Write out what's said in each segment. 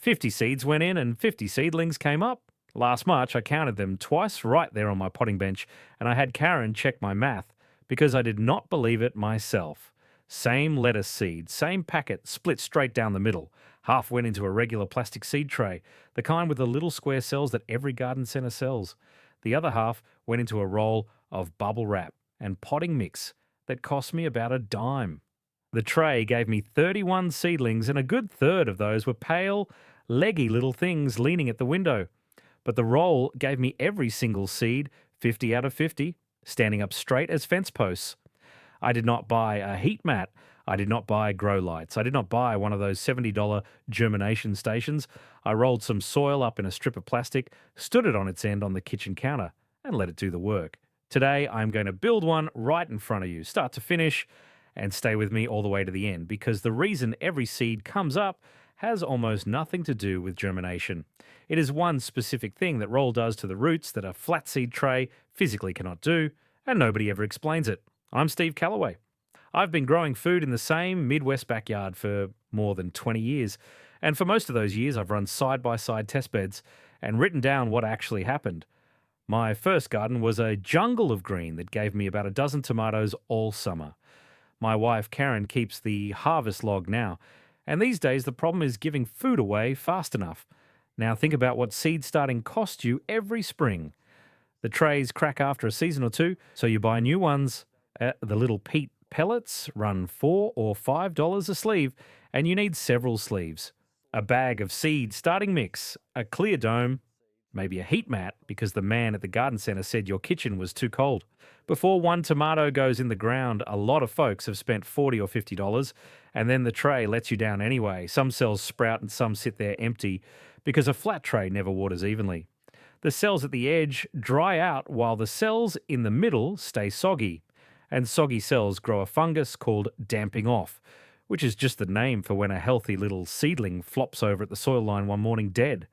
50 seeds went in and 50 seedlings came up. Last March, I counted them twice right there on my potting bench, and I had Karen check my math because I did not believe it myself. Same lettuce seed, same packet, split straight down the middle. Half went into a regular plastic seed tray, the kind with the little square cells that every garden centre sells. The other half went into a roll of bubble wrap and potting mix that cost me about a dime. The tray gave me 31 seedlings, and a good third of those were pale, leggy little things leaning at the window. But the roll gave me every single seed, 50 out of 50, standing up straight as fence posts. I did not buy a heat mat. I did not buy grow lights. I did not buy one of those $70 germination stations. I rolled some soil up in a strip of plastic, stood it on its end on the kitchen counter, and let it do the work. Today, I'm going to build one right in front of you, start to finish, and stay with me all the way to the end, because the reason every seed comes up has almost nothing to do with germination. It is one specific thing that roll does to the roots that a flat seed tray physically cannot do, and nobody ever explains it. I'm Steve Calloway. I've been growing food in the same Midwest backyard for more than 20 years, and for most of those years I've run side-by-side test beds and written down what actually happened. My first garden was a jungle of green that gave me about a dozen tomatoes all summer. My wife Karen keeps the harvest log now, and these days the problem is giving food away fast enough. Now think about what seed starting costs you every spring. The trays crack after a season or two, so you buy new ones. The little peat pellets run $4 or $5 a sleeve, and you need several sleeves. A bag of seed starting mix, a clear dome, maybe a heat mat because the man at the garden centre said your kitchen was too cold. Before one tomato goes in the ground, a lot of folks have spent $40 or $50, and then the tray lets you down anyway. Some cells sprout and some sit there empty because a flat tray never waters evenly. The cells at the edge dry out while the cells in the middle stay soggy, and soggy cells grow a fungus called damping off, which is just the name for when a healthy little seedling flops over at the soil line one morning dead.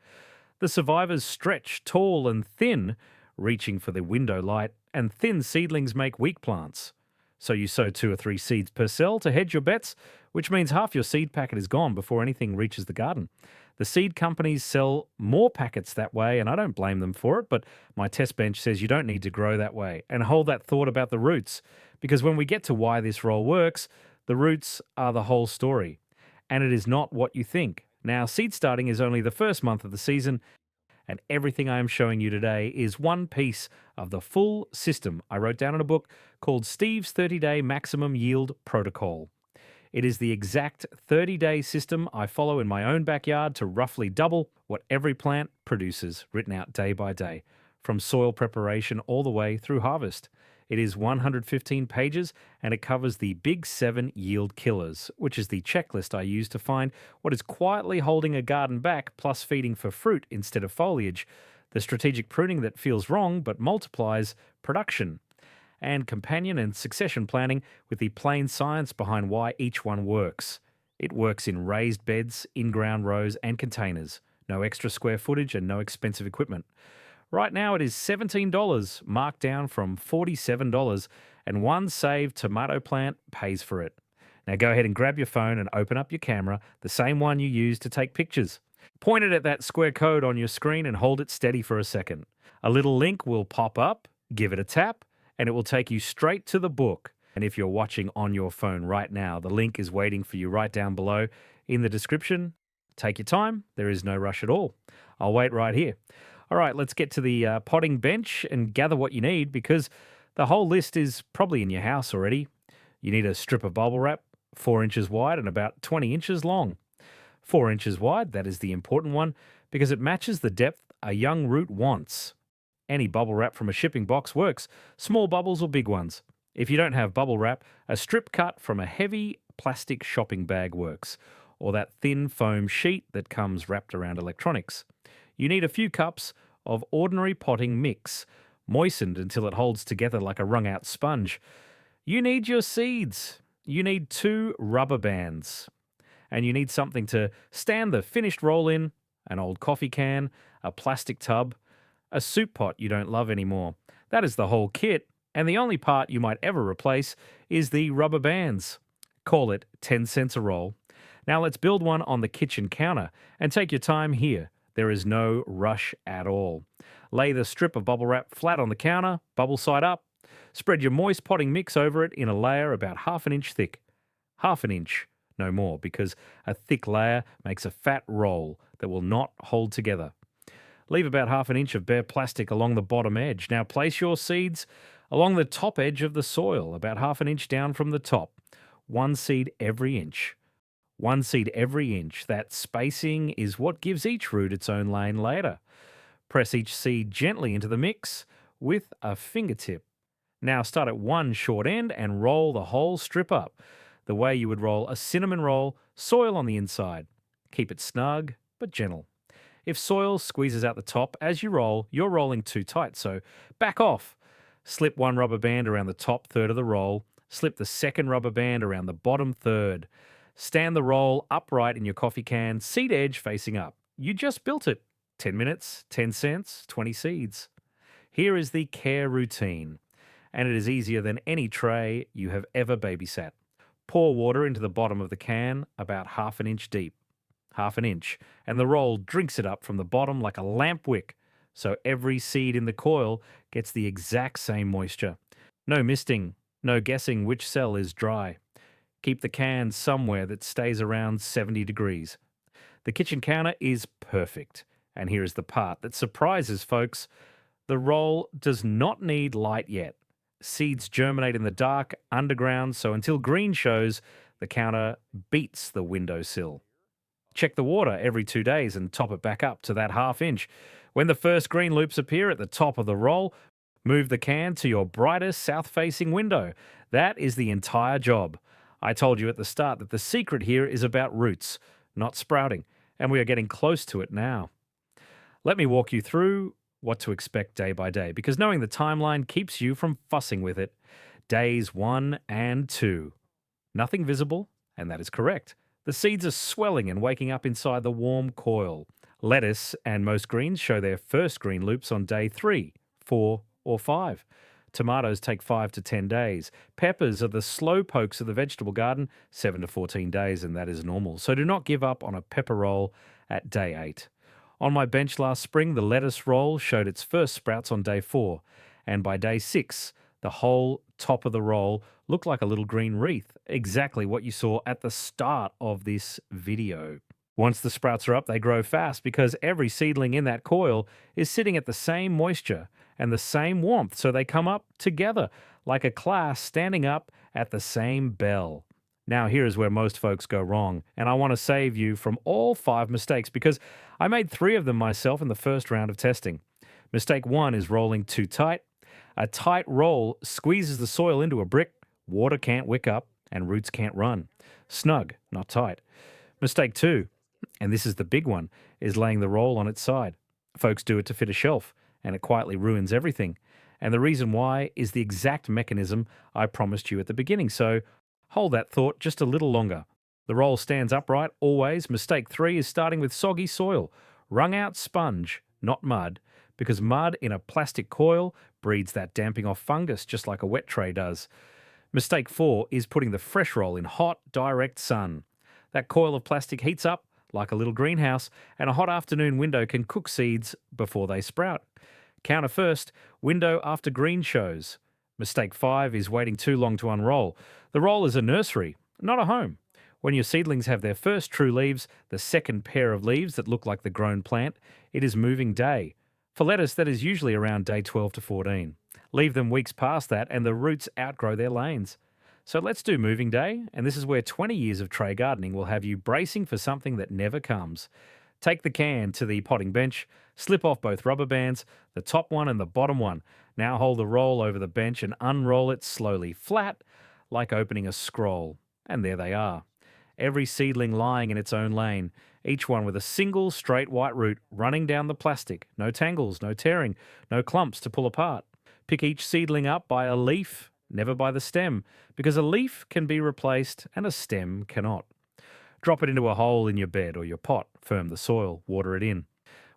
The survivors stretch tall and thin, reaching for the window light, and thin seedlings make weak plants. So you sow 2 or 3 seeds per cell to hedge your bets, which means half your seed packet is gone before anything reaches the garden. The seed companies sell more packets that way, and I don't blame them for it, but my test bench says you don't need to grow that way. And hold that thought about the roots, because when we get to why this roll works, the roots are the whole story, and it is not what you think. Now, seed starting is only the first month of the season, and everything I am showing you today is one piece of the full system I wrote down in a book called Steve's 30-Day Maximum Yield Protocol. It is the exact 30-day system I follow in my own backyard to roughly double what every plant produces, written out day by day, from soil preparation all the way through harvest. It is 115 pages, and it covers the Big 7 yield killers, which is the checklist I use to find what is quietly holding a garden back, plus feeding for fruit instead of foliage, the strategic pruning that feels wrong but multiplies production, and companion and succession planning with the plain science behind why each one works. It works in raised beds, in-ground rows, and containers. No extra square footage and no expensive equipment. Right now it is $17, marked down from $47, and one saved tomato plant pays for it. Now go ahead and grab your phone and open up your camera, the same one you use to take pictures. Point it at that square code on your screen and hold it steady for a second. A little link will pop up, give it a tap, and it will take you straight to the book. And if you're watching on your phone right now, the link is waiting for you right down below in the description. Take your time. There is no rush at all. I'll wait right here. All right, let's get to the potting bench and gather what you need, because the whole list is probably in your house already. You need a strip of bubble wrap, 4 inches wide and about 20 inches long. 4 inches wide, that is the important one, because it matches the depth a young root wants. Any bubble wrap from a shipping box works, small bubbles or big ones. If you don't have bubble wrap, a strip cut from a heavy plastic shopping bag works, or that thin foam sheet that comes wrapped around electronics. You need a few cups of ordinary potting mix, moistened until it holds together like a wrung-out sponge. You need your seeds. You need 2 rubber bands. And you need something to stand the finished roll in, an old coffee can, a plastic tub, a soup pot you don't love anymore. That is the whole kit, and the only part you might ever replace is the rubber bands. Call it 10 cents a roll. Now let's build one on the kitchen counter and take your time here. There is no rush at all. Lay the strip of bubble wrap flat on the counter, bubble side up. Spread your moist potting mix over it in a layer about half an inch thick. Half an inch, no more, because a thick layer makes a fat roll that will not hold together. Leave about half an inch of bare plastic along the bottom edge. Now place your seeds along the top edge of the soil, about half an inch down from the top. One seed every inch. One seed every inch. That spacing is what gives each root its own lane later. Press each seed gently into the mix with a fingertip. Now start at one short end and roll the whole strip up, the way you would roll a cinnamon roll, soil on the inside. Keep it snug but gentle. If soil squeezes out the top as you roll, you're rolling too tight, so back off. Slip one rubber band around the top third of the roll. Slip the second rubber band around the bottom third. Stand the roll upright in your coffee can, seed edge facing up. You just built it. 10 minutes, 10 cents, 20 seeds. Here is the care routine, and it is easier than any tray you have ever babysat. Pour water into the bottom of the can about half an inch deep. Half an inch, and the roll drinks it up from the bottom like a lamp wick, so every seed in the coil gets the exact same moisture. No misting, no guessing which cell is dry. Keep the can somewhere that stays around 70 degrees. The kitchen counter is perfect, and here is the part that surprises folks. The roll does not need light yet. Seeds germinate in the dark, underground, so until green shows, the counter beats the windowsill. Check the water every 2 days and top it back up to that half inch. When the first green loops appear at the top of the roll, move the can to your brightest south-facing window. That is the entire job. I told you at the start that the secret here is about roots, not sprouting, and we are getting close to it now. Let me walk you through what to expect day by day, because knowing the timeline keeps you from fussing with it. Days 1 and 2. Nothing visible, and that is correct. The seeds are swelling and waking up inside the warm coil. Lettuce and most greens show their first green loops on day 3, 4, or 5. Tomatoes take 5 to 10 days. Peppers are the slow pokes of the vegetable garden, 7 to 14 days, and that is normal. So do not give up on a pepper roll at day 8. On my bench last spring, the lettuce roll showed its first sprouts on day 4, and by day 6, the whole top of the roll looked like a little green wreath, exactly what you saw at the start of this video. Once the sprouts are up, they grow fast because every seedling in that coil is sitting at the same moisture and the same warmth, so they come up together like a class standing up at the same bell. Now here is where most folks go wrong, and I want to save you from all 5 mistakes because I made 3 of them myself in the first round of testing. Mistake 1 is rolling too tight. A tight roll squeezes the soil into a brick, water can't wick up, and roots can't run. Snug, not tight. Mistake 2, and this is the big one, is laying the roll on its side. Folks do it to fit a shelf, and it quietly ruins everything. And the reason why is the exact mechanism I promised you at the beginning, so hold that thought just a little longer. The roll stands upright always. Mistake 3 is starting with soggy soil. Wrung out sponge, not mud, because mud in a plastic coil breeds that damping off fungus just like a wet tray does. Mistake 4 is putting the fresh roll in hot, direct sun. That coil of plastic heats up like a little greenhouse, and a hot afternoon window can cook seeds before they sprout. Counter first, window after green shows. Mistake 5 is waiting too long to unroll. The roll is a nursery, not a home. When your seedlings have their first true leaves, the second pair of leaves that look like the grown plant, it is moving day. For lettuce, that is usually around day 12 to 14. Leave them weeks past that and the roots outgrow their lanes. So let's do moving day, and this is where 20 years of tray gardening will have you bracing for something that never comes. Take the can to the potting bench, slip off both rubber bands, the top one and the bottom one. Now hold the roll over the bench and unroll it slowly, flat, like opening a scroll. And there they are. Every seedling lying in its own lane, each one with a single straight white root running down the plastic. No tangles, no tearing, no clumps to pull apart. Pick each seedling up by a leaf, never by the stem, because a leaf can be replaced and a stem cannot. Drop it into a hole in your bed or your pot, firm the soil, water it in.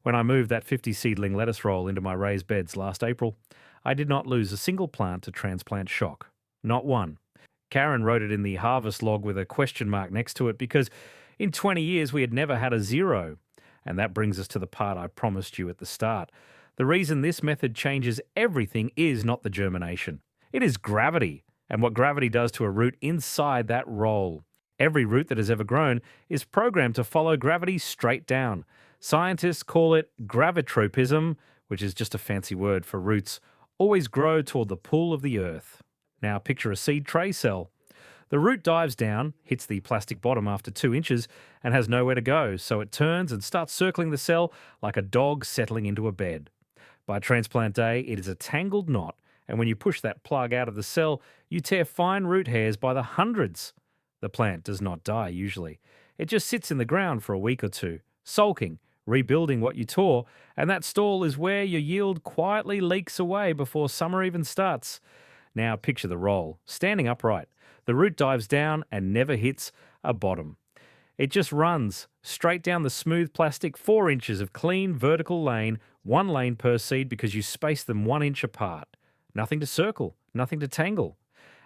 When I moved that 50 seedling lettuce roll into my raised beds last April, I did not lose a single plant to transplant shock. Not one. Karen wrote it in the harvest log with a question mark next to it because In 20 years, we had never had a zero. And that brings us to the part I promised you at the start. The reason this method changes everything is not the germination. It is gravity, and what gravity does to a root inside that roll. Every root that has ever grown is programmed to follow gravity straight down. Scientists call it gravitropism, which is just a fancy word for roots always grow toward the pull of the earth. Now picture a seed tray cell. The root dives down, hits the plastic bottom after 2 inches, and has nowhere to go, so it turns and starts circling the cell like a dog settling into a bed. By transplant day, it is a tangled knot, and when you push that plug out of the cell, you tear fine root hairs by the hundreds. The plant does not die usually. It just sits in the ground for a week or two, sulking, rebuilding what you tore, and that stall is where your yield quietly leaks away before summer even starts. Now picture the roll, standing upright. The root dives down and never hits a bottom. It just runs straight down the smooth plastic, 4 inches of clean vertical lane, 1 lane per seed because you space them 1 inch apart. Nothing to circle, nothing to tangle.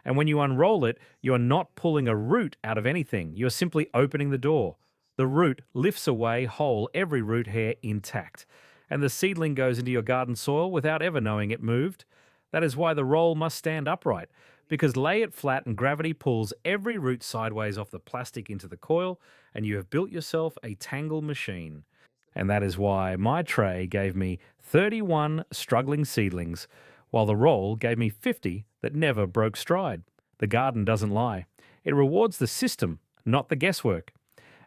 And when you unroll it, you are not pulling a root out of anything. You are simply opening the door. The root lifts away whole, every root hair intact. And the seedling goes into your garden soil without ever knowing it moved. That is why the roll must stand upright, because lay it flat and gravity pulls every root sideways off the plastic into the coil, and you have built yourself a tangle machine. And that is why my tray gave me 31 struggling seedlings, while the roll gave me 50 that never broke stride. The garden doesn't lie. It rewards the system, not the guesswork.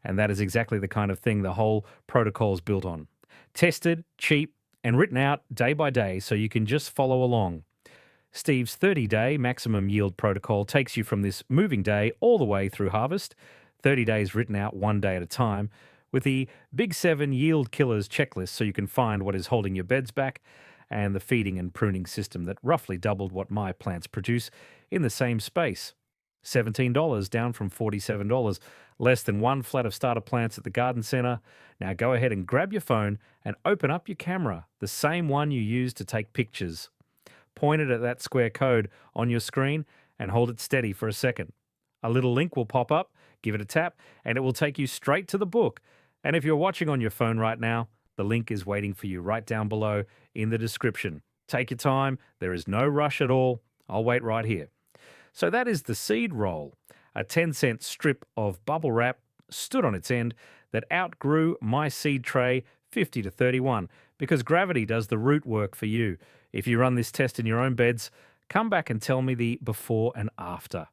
And that is exactly the kind of thing the whole protocol is built on. Tested, cheap, and written out day by day so you can just follow along. Steve's 30-day maximum yield protocol takes you from this moving day all the way through harvest, 30 days written out 1 day at a time, with the Big 7 yield killers checklist so you can find what is holding your beds back, and the feeding and pruning system that roughly doubled what my plants produce in the same space. $17 down from $47, less than 1 flat of starter plants at the garden centre. Now go ahead and grab your phone and open up your camera, the same one you use to take pictures. Point it at that square code on your screen and hold it steady for a second. A little link will pop up, give it a tap, and it will take you straight to the book. And if you're watching on your phone right now, the link is waiting for you right down below in the description. Take your time. There is no rush at all. I'll wait right here. So that is the seed roll, a 10-cent strip of bubble wrap stood on its end that outgrew my seed tray 50 to 31 because gravity does the root work for you. If you run this test in your own beds, come back and tell me the before and after.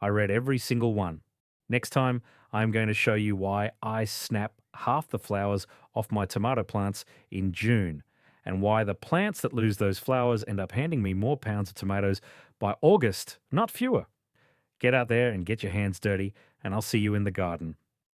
I read every single one. Next time, I'm going to show you why I snap half the flowers off my tomato plants in June, and why the plants that lose those flowers end up handing me more pounds of tomatoes by August, not fewer. Get out there and get your hands dirty, and I'll see you in the garden.